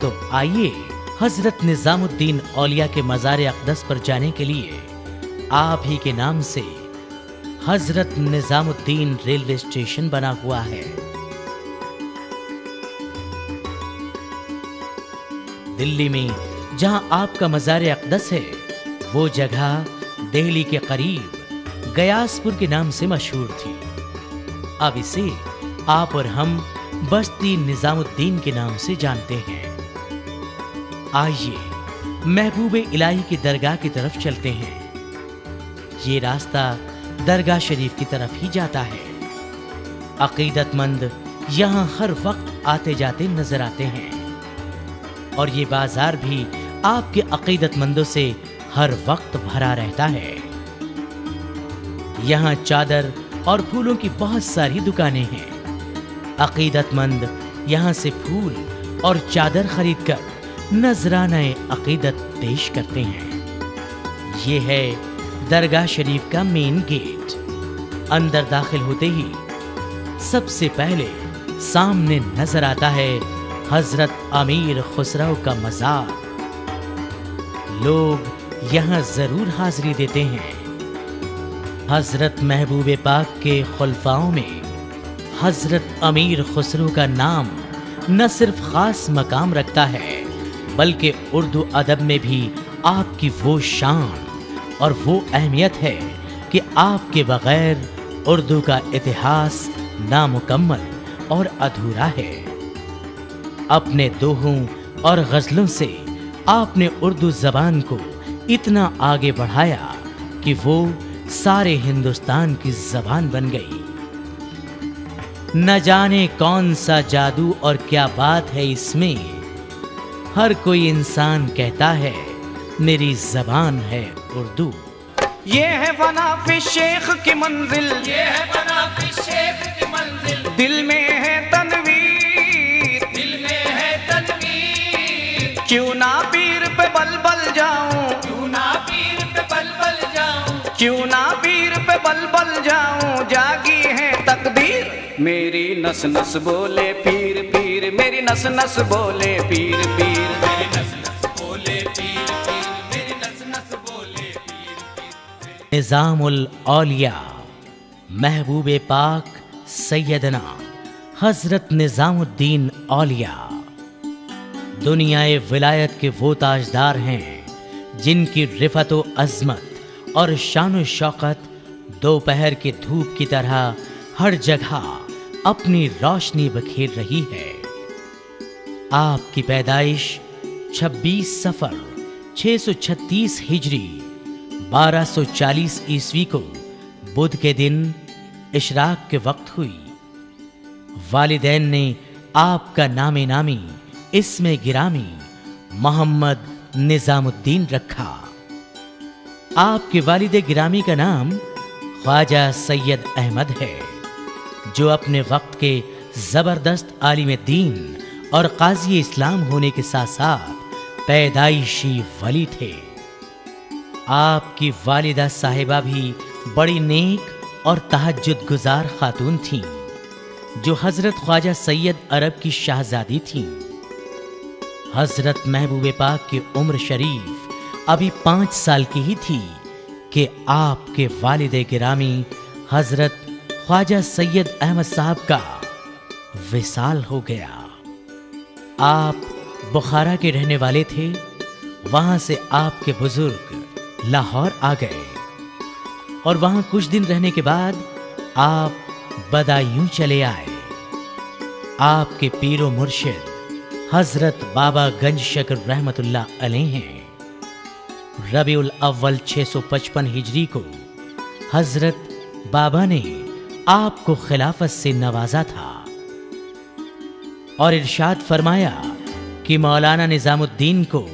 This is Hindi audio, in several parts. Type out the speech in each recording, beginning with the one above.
तो आइए हजरत निजामुद्दीन औलिया के मज़ार अक़दस पर जाने के लिए आप ही के नाम से हजरत निजामुद्दीन रेलवे स्टेशन बना हुआ है। दिल्ली में जहां आपका मज़ार अक़दस है, वो जगह दिल्ली के करीब गयासपुर के नाम से मशहूर थी। अब इसे आप और हम बस्ती निजामुद्दीन के नाम से जानते हैं। आइए महबूब इलाही की दरगाह की तरफ चलते हैं। ये रास्ता दरगाह शरीफ की तरफ ही जाता है। अकीदतमंद यहाँ हर वक्त आते जाते नजर आते हैं और ये बाजार भी आपके अकीदतमंदों से हर वक्त भरा रहता है। यहाँ चादर और फूलों की बहुत सारी दुकानें हैं। अकीदतमंद यहाँ से फूल और चादर खरीदकर नजराना अकीदत पेश करते हैं। ये है दरगाह शरीफ का मेन गेट। अंदर दाखिल होते ही सबसे पहले सामने नजर आता है हजरत अमीर खुसरो का मज़ार। लोग यहाँ जरूर हाजिरी देते हैं। हजरत महबूब पाक के खुलफाओं में हजरत अमीर खुसरो का नाम न सिर्फ खास मकाम रखता है, बल्कि उर्दू अदब में भी आपकी वो शान और वो अहमियत है कि आपके बगैर उर्दू का इतिहास नामुकम्मल और अधूरा है। अपने दोहों और गज़लों से आपने उर्दू ज़बान को इतना आगे बढ़ाया कि वो सारे हिंदुस्तान की ज़बान बन गई। न जाने कौन सा जादू और क्या बात है इसमें, हर कोई इंसान कहता है मेरी ज़बान है उर्दू। ये है फना फी शेख की मंजिल, ये है फना फी शेख की मंजिल, दिल में है तनवीर, दिल में है तनवीर। क्यों ना पीर पे बल बल जाऊं, क्यों ना पीर पे बल बल जाऊं, क्यों ना पीर पे बल बल जाऊं। जागी है तकदीर, मेरी नस नस बोले पीर पीर, मेरी नस नस बोले पीर पीर, मेरी नस नस बोले पीर पीर, मेरी नस नस बोले पीर पीर। निज़ामुल औलिया महबूब पाक सैयदना हजरत निजामुद्दीन औलिया दुनियाए विलायत के वो ताजदार हैं जिनकी रिफत व अज़मत और शान व शौकत दोपहर की धूप की तरह हर जगह अपनी रोशनी बखेर रही है। आपकी पैदाइश 26 सफर 636 हिजरी 1240 ईस्वी को बुध के दिन इशराक के वक्त हुई। वालिदैन ने आपका नामे नामी इसमें गिरामी मोहम्मद निजामुद्दीन रखा। आपके वालिद गिरामी का नाम ख्वाजा सैयद अहमद है, जो अपने वक्त के जबरदस्त आलिम दीन और काजी इस्लाम होने के साथ साथ पैदाइशी वली थे। आपकी वालिदा साहिबा भी बड़ी नेक और तहज्जुद गुजार खातून थीं, जो हजरत ख्वाजा सैयद अरब की शाहजादी थीं। हजरत महबूब पाक की उम्र शरीफ अभी 5 साल की ही थी कि आपके वालिद गिरामी हजरत ख्वाजा सैयद अहमद साहब का विसाल हो गया। आप बुखारा के रहने वाले थे। वहां से आपके बुजुर्ग लाहौर आ गए और वहां कुछ दिन रहने के बाद आप बदायूं चले आए। आपके पीरो मुर्शिद हजरत बाबा गंज शकर रहमतुल्लाह अलैह हैं। रबीउल अव्वल 655 हिजरी को हजरत बाबा ने आपको खिलाफत से नवाजा था और इरशाद फरमाया कि मौलाना निजामुद्दीन को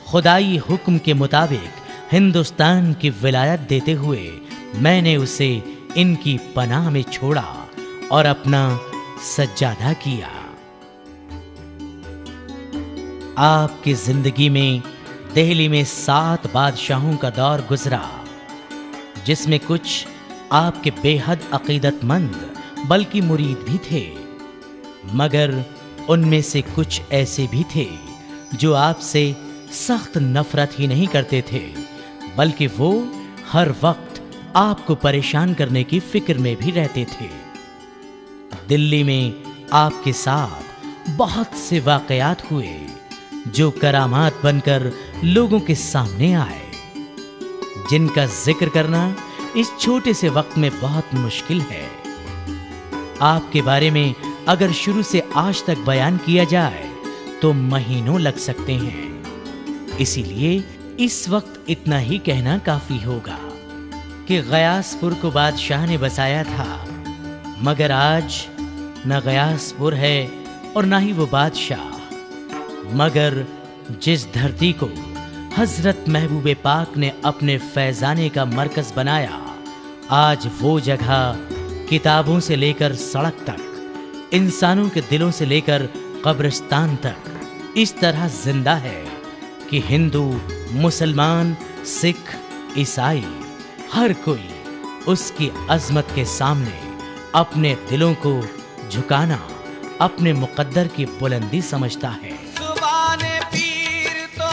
खुदाई हुक्म के मुताबिक हिंदुस्तान की विलायत देते हुए मैंने उसे इनकी पनाह में छोड़ा और अपना सज्जादा किया। आपकी जिंदगी में दिल्ली में 7 बादशाहों का दौर गुजरा, जिसमें कुछ आपके बेहद अकीदतमंद बल्कि मुरीद भी थे, मगर उनमें से कुछ ऐसे भी थे जो आपसे सख्त नफरत ही नहीं करते थे, बल्कि वो हर वक्त आपको परेशान करने की फिक्र में भी रहते थे। दिल्ली में आपके साथ बहुत से वाकयात हुए जो करामात बनकर लोगों के सामने आए, जिनका जिक्र करना इस छोटे से वक्त में बहुत मुश्किल है। आपके बारे में अगर शुरू से आज तक बयान किया जाए तो महीनों लग सकते हैं। इसीलिए इस वक्त इतना ही कहना काफी होगा कि गयासपुर को बादशाह ने बसाया था, मगर आज न गयासपुर है और ना ही वो बादशाह, मगर जिस धरती को हजरत महबूबे पाक ने अपने फैजाने का मरकज बनाया, आज वो जगह किताबों से लेकर सड़क तक, इंसानों के दिलों से लेकर कब्रिस्तान तक इस तरह जिंदा है कि हिंदू, मुसलमान, सिख, ईसाई, हर कोई उसकी अजमत के सामने अपने दिलों को झुकाना अपने मुकद्दर की बुलंदी समझता है। जुबाने पीर तो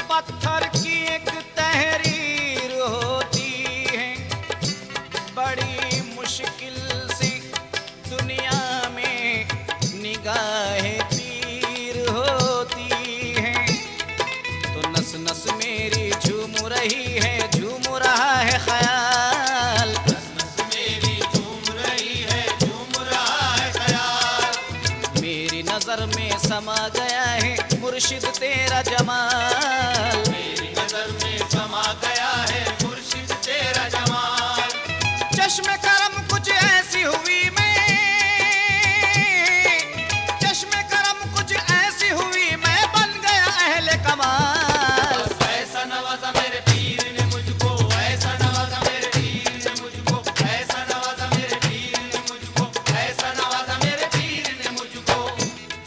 पत्थर की एक तहरीर होती है, बड़ी मुश्किल से दुनिया में निगाहें पीर होती हैं। तो नस नस मेरी झूम रही है, झूम रहा है ख्याल, नस नस मेरी झूम रही है, झूम रहा है ख्याल। मेरी नजर में समा गया है मुर्शिद तेरा जमाल, मेरी नजर में समा गया है मुर्शिद तेरा जमाल। चश्मे करम कुछ ऐसी हुई मैं, चश्मे करम कुछ ऐसी हुई मैं, बन गया अहले कमाल। ऐसा नवाजा मेरे पीर ने मुझको, ऐसा नवाजा मेरे पीर ने मुझको, ऐसा नवाजा मेरे पीर ने मुझको, ऐसा नवाजा मेरे पीर ने मुझको।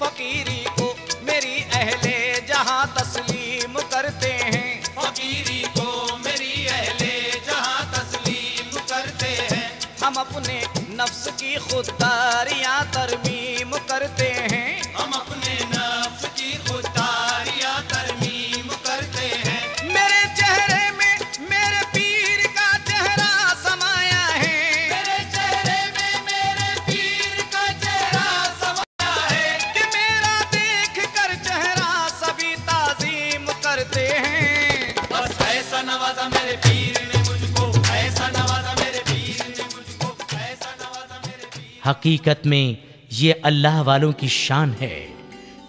फकीरी को मेरी अहले जहां तस्लीम करते हैं, फकीरी को मेरी अहले जहां तस्लीम करते हैं। हम अपने नफ्स की खुददारियां तरमीम करते हैं। हम अपने नफ्स की खुददारियां तरमीम करते हैं। मेरे चेहरे में मेरे पीर का चेहरा समाया है, मेरे चेहरे में मेरे पीर का चेहरा समाया है कि मेरा देख कर चेहरा सभी ताजीम करते हैं। बस ऐसा नवाजा मेरे पीर ने मुझको, ऐसा नवाजा मेरे पीर ने मुझको, ऐसा नवाजा मेरे पीर। हकीकत में ये अल्लाह वालों की शान है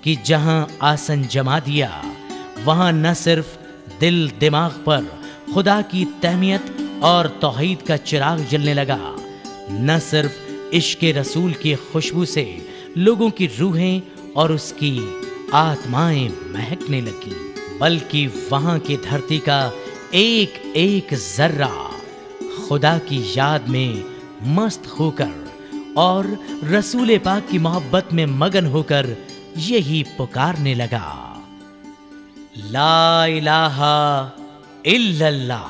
कि जहां आसन जमा दिया वहां न सिर्फ दिल दिमाग पर खुदा की तहमीयत और तौहीद का चिराग जलने लगा, न सिर्फ इश्क रसूल की खुशबू से लोगों की रूहें और उसकी आत्माएं महकने लगी, बल्कि वहां की धरती का एक एक जर्रा खुदा की याद में मस्त होकर और रसूल पाक की मोहब्बत में मगन होकर यही पुकारने लगा, ला इलाहा इल्लल्लाह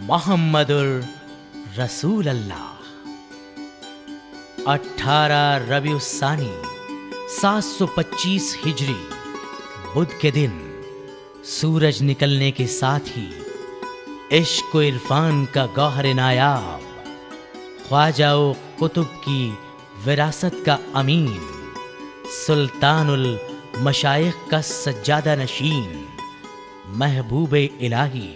मोहम्मदुर रसूल अल्लाह। 18 रबीउस्सानी 725 हिजरी बुध के दिन सूरज निकलने के साथ ही इश्क व इरफान का गौहर नायाब, ख्वाजा व कुतुब की विरासत का अमीन, सुल्तानुल मशाइख का सज्जादा नशीन, महबूबे इलाही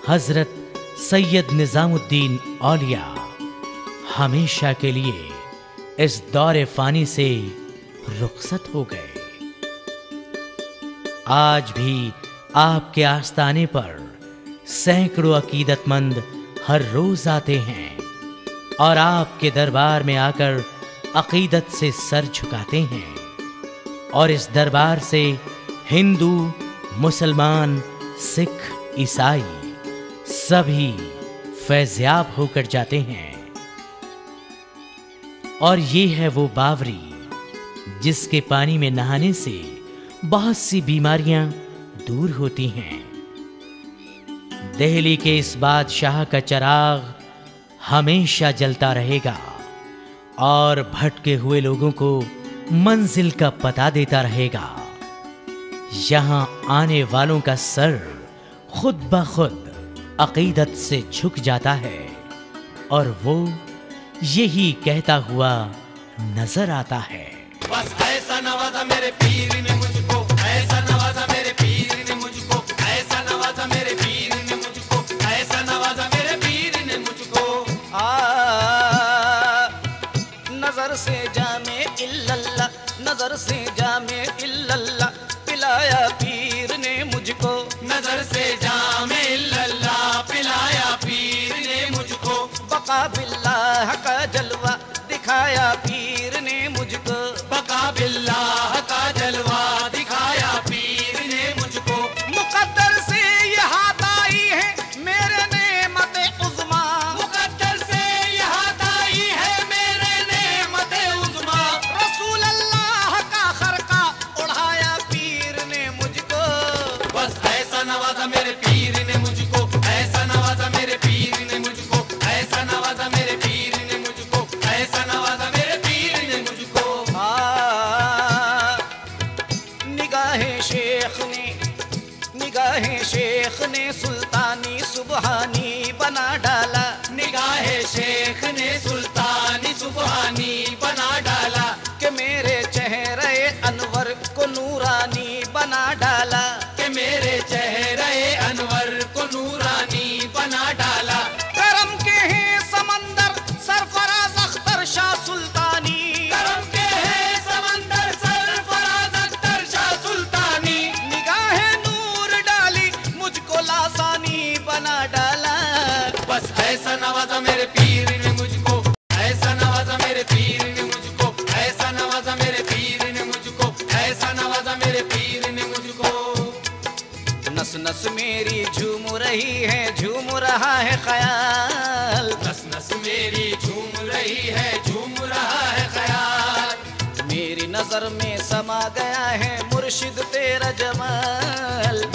हजरत सैयद निजामुद्दीन औलिया हमेशा के लिए इस दौरे फानी से रुखसत हो गए। आज भी आपके आस्ताने पर सैकड़ों अकीदतमंद हर रोज आते हैं और आपके दरबार में आकर अकीदत से सर झुकाते हैं, और इस दरबार से हिंदू, मुसलमान, सिख, ईसाई सभी फैज़याब होकर जाते हैं। और ये है वो बावरी जिसके पानी में नहाने से बहुत सी बीमारियां दूर होती हैं। दिल्ली के इस बादशाह का चिराग हमेशा जलता रहेगा और भटके हुए लोगों को मंजिल का पता देता रहेगा। यहाँ आने वालों का सर खुद ब खुद अकीदत से झुक जाता है और वो यही कहता हुआ नजर आता है। बस ऐसा नवाजा मेरे पीर ने मुझको, ऐसा नवाजा मेरे पीर ने मुझको, ऐसा नवाजा मेरे पीर ने मुझको, ऐसा नवाजा मेरे पीर ने मुझको। नजर से जामे इल्लल्लाह, नजर से जामे इल्लल्लाह, पिलाया पीर ने मुझको। नजर से जामे इल्लल्लाह, पिलाया पीर ने मुझको। बका बिल्लाह का जलवा दिखाया पीर ने मुझको। बका बिल्लाह का जलवा दिखाया पीर ने मुझको। मुकद्दर से ये हाथ आई है मेरे नेमत उज़्मा, मुकद्दर से ये हाथ आई है मेरे नेमत उज़्मा। रसूल अल्लाह का खरका उड़ाया पीर ने मुझको। बस ऐसा नवाजा मेरे पीर ने मुझको, ऐसा नवाजा मेरे पीर ने मुझको, ऐसा नवाजा मेरे पीर ने मुझको, ऐसा नवाजा मेरे पीर ने मुझको। निगाहे शेख ने सुल्तानी सुबहानी बना डाला। निगाहे शेख ने सुल्तानी सुबहानी बना डाला। कि मेरे चेहरे अनवर को नूरानी बना डाला। कि मेरे चेहरे अनवर को नूरानी बना डाला। करम के हैं समंदर सरफराज अख्तर शाह सुल्तानी। करम के है समंदर सरफराज अख्तर शाह सुल्तानी। निगाहे नूर डाली मुझको लासानी बना डाला। बस ऐसा नवाजा मेरे पीर ने मुझको, ऐसा नवाजा मेरे पीर ने मुझको, ऐसा नवाजा मेरे पीर ने मुझको, ऐसा नवाजा मेरे पीर ने मुझको। नस नस मेरी झूम रही है, झूम रहा है ख्याल। नस नस मेरी झूम रही है, झूम रहा है ख्याल। मेरी नजर में समा गया है मुर्शिद तेरा जमाल।